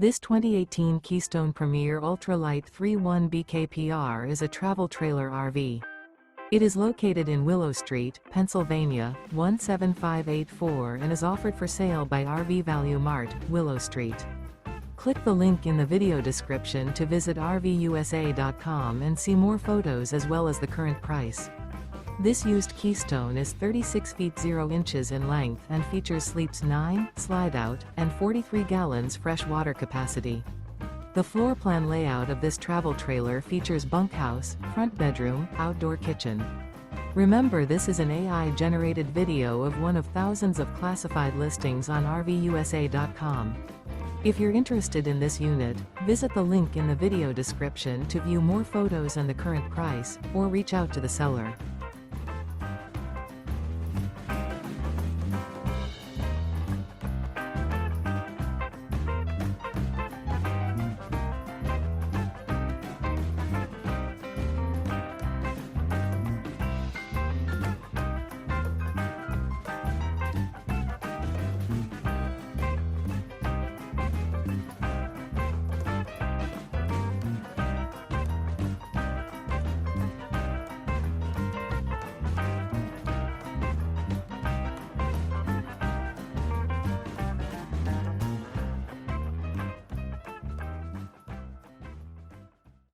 This 2018 Keystone Premier Ultra Lite 3.1 BKPR is a travel trailer RV. It is located in Willow Street, Pennsylvania, 17584 and is offered for sale by RV Value Mart, Willow Street. Click the link in the video description to visit RVUSA.com and see more photos as well as the current price. This used Keystone is 36 feet 0 inches in length and features sleeps 9, Slideout, and 43 gallons fresh water capacity. The floor plan layout of this travel trailer features bunkhouse, front bedroom, outdoor kitchen. Remember, this is an AI-generated video of one of thousands of classified listings on RVUSA.com. If you're interested in this unit, visit the link in the video description to view more photos and the current price, or reach out to the seller.